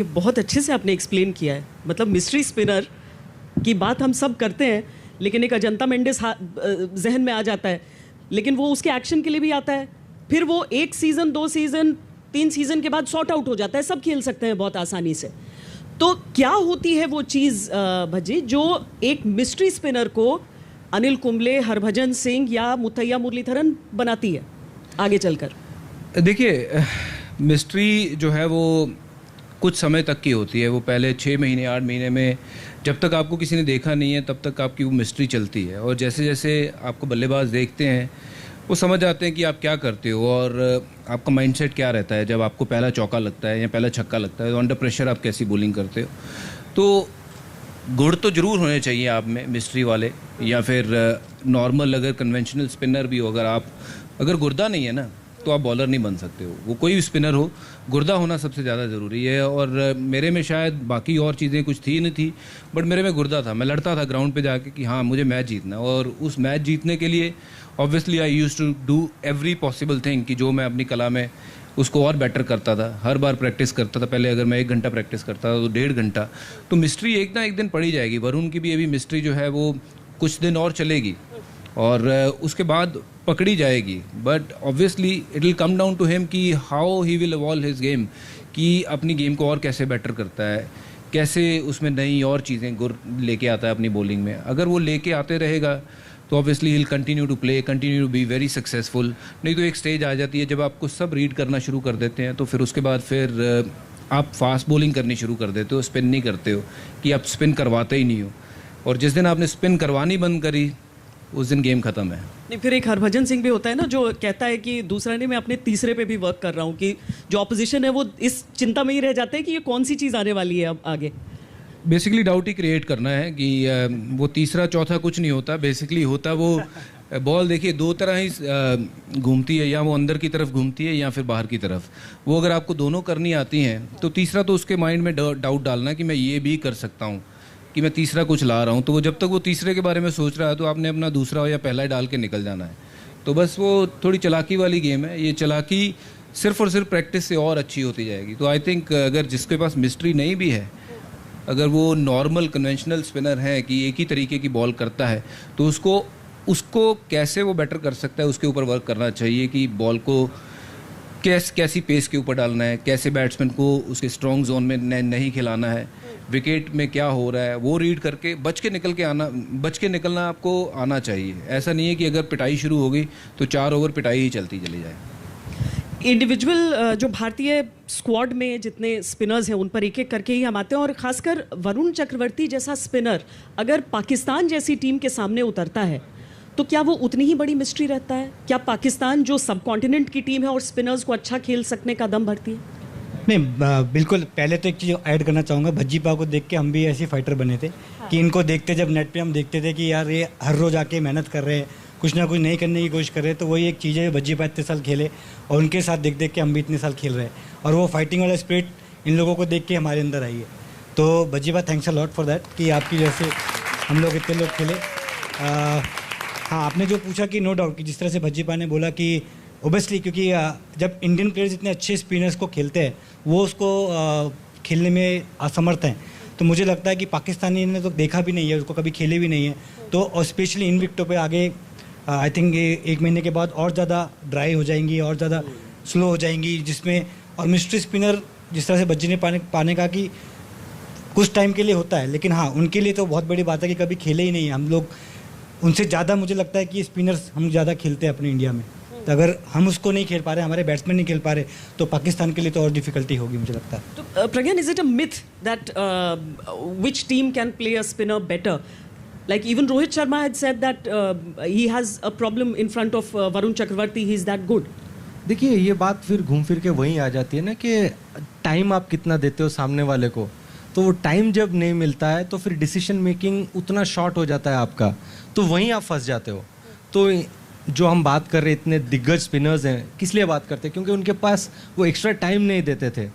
बहुत अच्छे से आपने एक्सप्लेन किया है। मतलब मिस्ट्री स्पिनर की बात हम सब करते हैं, लेकिन एक अजंता मेंडिस जहन में आ जाता है, लेकिन वो उसके एक्शन के लिए भी आता है। फिर वो 1 सीज़न 2 सीज़न 3 सीज़न के बाद सॉर्ट आउट हो जाता है, सब खेल सकते हैं बहुत आसानी से। तो क्या होती है वो चीज़ भज्जी जो एक मिस्ट्री स्पिनर को अनिल कुंबले, हरभजन सिंह या मुथैया मुरलीधरन बनाती है आगे चलकर? देखिए, मिस्ट्री जो है वो कुछ समय तक की होती है। वो पहले 6 महीने 8 महीने में जब तक आपको किसी ने देखा नहीं है तब तक आपकी वो मिस्ट्री चलती है, और जैसे जैसे आपको बल्लेबाज देखते हैं वो समझ आते हैं कि आप क्या करते हो और आपका माइंडसेट क्या रहता है। जब आपको पहला चौका लगता है या पहला छक्का लगता है तो अंडर प्रेशर आप कैसी बॉलिंग करते हो। तो गुण तो ज़रूर होने चाहिए आप में मिस्ट्री वाले, या फिर नॉर्मल अगर कन्वेंशनल स्पिनर भी हो, अगर गुर्दा नहीं है ना तो आप बॉलर नहीं बन सकते हो। वो कोई भी स्पिनर हो, गुर्दा होना सबसे ज़्यादा ज़रूरी है। और मेरे में शायद बाकी और चीज़ें कुछ थी नहीं थी, बट मेरे में गुर्दा था। मैं लड़ता था ग्राउंड पे जाके कि हाँ मुझे मैच जीतना, और उस मैच जीतने के लिए obviously I used to do every possible thing कि जो मैं अपनी कला में उसको और बेटर करता था। हर बार प्रैक्टिस करता था। पहले अगर मैं 1 घंटा प्रैक्टिस करता था तो 1.5 घंटा। तो मिस्ट्री एक ना एक दिन पड़ी जाएगी। वरुण की भी अभी मिस्ट्री जो है वो कुछ दिन और चलेगी और उसके बाद पकड़ी जाएगी। But obviously it will come down to him कि how he will evolve his game, कि अपनी गेम को और कैसे बेटर करता है, कैसे उसमें नई और चीज़ें गुर लेके आता है अपनी बॉलिंग में। अगर वो लेके आते रहेगा तो obviously he'll continue to play, continue to be very successful. नहीं तो एक स्टेज आ जाती है जब आपको सब रीड करना शुरू कर देते हैं, तो फिर उसके बाद फिर आप फास्ट बॉलिंग करनी शुरू कर देते हो, स्पिन नहीं करते हो, कि आप स्पिन करवाते ही नहीं हो। और जिस दिन आपने स्पिन करवानी बंद करी उस दिन गेम खत्म है। नहीं, फिर एक हरभजन सिंह भी होता है ना जो कहता है कि दूसरा नहीं, मैं अपने तीसरे पे भी वर्क कर रहा हूँ, कि जो ऑपोजिशन है वो इस चिंता में ही रह जाते हैं कि ये कौन सी चीज़ आने वाली है अब आगे। बेसिकली डाउट ही क्रिएट करना है कि वो तीसरा चौथा कुछ नहीं होता। बेसिकली होता वो बॉल, देखिए 2 तरह ही घूमती है, या वो अंदर की तरफ घूमती है या फिर बाहर की तरफ। वो अगर आपको दोनों करनी आती हैं तो तीसरा तो उसके माइंड में डाउट डालना कि मैं ये भी कर सकता हूँ, कि मैं तीसरा कुछ ला रहा हूँ। तो वो जब तक वो तीसरे के बारे में सोच रहा है तो आपने अपना दूसरा या पहला ही डाल के निकल जाना है। तो बस वो थोड़ी चालाकी वाली गेम है। ये चालाकी सिर्फ और सिर्फ प्रैक्टिस से और अच्छी होती जाएगी। तो आई थिंक अगर जिसके पास मिस्ट्री नहीं भी है, अगर वो नॉर्मल कन्वेंशनल स्पिनर है कि एक ही तरीके की बॉल करता है, तो उसको कैसे वो बेटर कर सकता है उसके ऊपर वर्क करना चाहिए, कि बॉल को कैसी पेस के ऊपर डालना है, कैसे बैट्समैन को उसके स्ट्रॉन्ग जोन में नहीं खिलाना है, विकेट में क्या हो रहा है वो रीड करके बच के निकलना आपको आना चाहिए। ऐसा नहीं है कि अगर पिटाई शुरू हो गई तो 4 ओवर पिटाई ही चलती चली जाए। इंडिविजुअल जो भारतीय स्क्वाड में जितने स्पिनर्स हैं उन पर एक एक करके ही हम आते हैं, और खासकर वरुण चक्रवर्ती जैसा स्पिनर अगर पाकिस्तान जैसी टीम के सामने उतरता है तो क्या वो उतनी ही बड़ी मिस्ट्री रहता है? क्या पाकिस्तान जो सब कॉन्टिनेंट की टीम है और स्पिनर्स को अच्छा खेल सकने का दम भरती है? नहीं, बिल्कुल। पहले तो एक चीज़ ऐड करना चाहूँगा, भज्जी पा को देख के हम भी ऐसे फाइटर बने थे। हाँ। कि इनको देखते जब नेट पे हम देखते थे कि यार ये हर रोज़ आके मेहनत कर रहे हैं, कुछ ना कुछ नई करने की कोशिश कर रहे हैं। तो वही एक चीज़ है, भज्जी पा इतने साल खेले और उनके साथ देख देख के हम भी इतने साल खेल रहे हैं, और वो फाइटिंग वाला स्पिरिट इन लोगों को देख के हमारे अंदर आई है। तो भज्जी पा, thanks a lot for that कि आपकी वजह से हम लोग इतने लोग खेले। हाँ, आपने जो पूछा कि नो डाउट कि जिस तरह से भज्जी पा ने बोला कि ओबियसली, क्योंकि जब इंडियन प्लेयर्स इतने अच्छे स्पिनर्स को खेलते हैं वो उसको खेलने में असमर्थ हैं, तो मुझे लगता है कि पाकिस्तानी ने तो देखा भी नहीं है, उसको कभी खेले भी नहीं है। तो और स्पेशली इन विकेटों पे आगे आई थिंक 1 महीने के बाद और ज़्यादा ड्राई हो जाएंगी और ज़्यादा स्लो हो जाएंगी, जिसमें और मिस्ट्री स्पिनर जिस तरह से भज्जी ने पाने का कि कुछ टाइम के लिए होता है, लेकिन हाँ उनके लिए तो बहुत बड़ी बात है कि कभी खेले ही नहीं है। हम लोग उनसे ज़्यादा, मुझे लगता है कि स्पिनर्स हम ज़्यादा खेलते हैं अपने इंडिया में। तो अगर हम उसको नहीं खेल पा रहे, हमारे बैट्समैन नहीं खेल पा रहे, तो पाकिस्तान के लिए तो और डिफिकल्टी होगी मुझे लगता है। तो Pragyan, is it a myth that which team can play a spinner better? Like even Rohit Sharma had said that he has a problem in front of Varun Chakravarti. He is that good. देखिए, ये बात फिर घूम फिर के वहीं आ जाती है ना कि टाइम आप कितना देते हो सामने वाले को। तो वो टाइम जब नहीं मिलता है तो फिर डिसीजन मेकिंग उतना शॉर्ट हो जाता है आपका, तो वहीं आप फंस जाते हो। तो जो हम बात कर रहे इतने दिग्गज स्पिनर्स हैं, किस लिए बात करते हैं? क्योंकि उनके पास वो एक्स्ट्रा टाइम नहीं देते थे।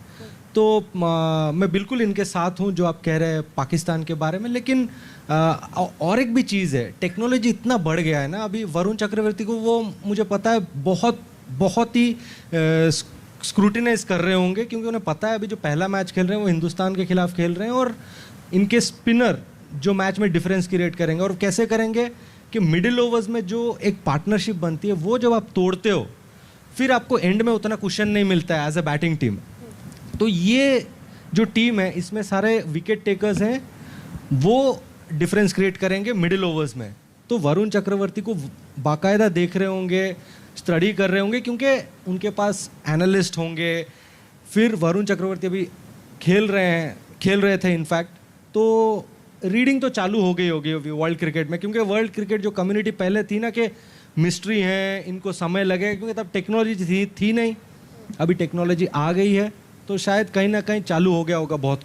तो मैं बिल्कुल इनके साथ हूँ जो आप कह रहे हैं पाकिस्तान के बारे में। लेकिन और एक भी चीज़ है, टेक्नोलॉजी इतना बढ़ गया है ना। अभी वरुण चक्रवर्ती को वो मुझे पता है बहुत ही स्क्रूटिनाइज कर रहे होंगे, क्योंकि उन्हें पता है अभी जो पहला मैच खेल रहे हैं वो हिंदुस्तान के खिलाफ खेल रहे हैं, और इनके स्पिनर जो मैच में डिफरेंस क्रिएट करेंगे। और कैसे करेंगे कि मिडिल ओवर्स में जो एक पार्टनरशिप बनती है वो जब आप तोड़ते हो, फिर आपको एंड में उतना कुशन नहीं मिलता है एज अ बैटिंग टीम। तो ये जो टीम है इसमें सारे विकेट टेकर्स हैं, वो डिफरेंस क्रिएट करेंगे मिडिल ओवर्स में। तो वरुण चक्रवर्ती को बाकायदा देख रहे होंगे, स्टडी कर रहे होंगे, क्योंकि उनके पास एनालिस्ट होंगे। फिर वरुण चक्रवर्ती अभी खेल रहे थे इनफैक्ट, तो रीडिंग तो चालू हो गई होगी वर्ल्ड क्रिकेट में, क्योंकि वर्ल्ड क्रिकेट जो कम्युनिटी पहले थी ना कि मिस्ट्री है, इनको समय लगे, क्योंकि तब टेक्नोलॉजी थी नहीं, अभी टेक्नोलॉजी आ गई है, तो शायद कहीं ना कहीं चालू हो गया होगा बहुत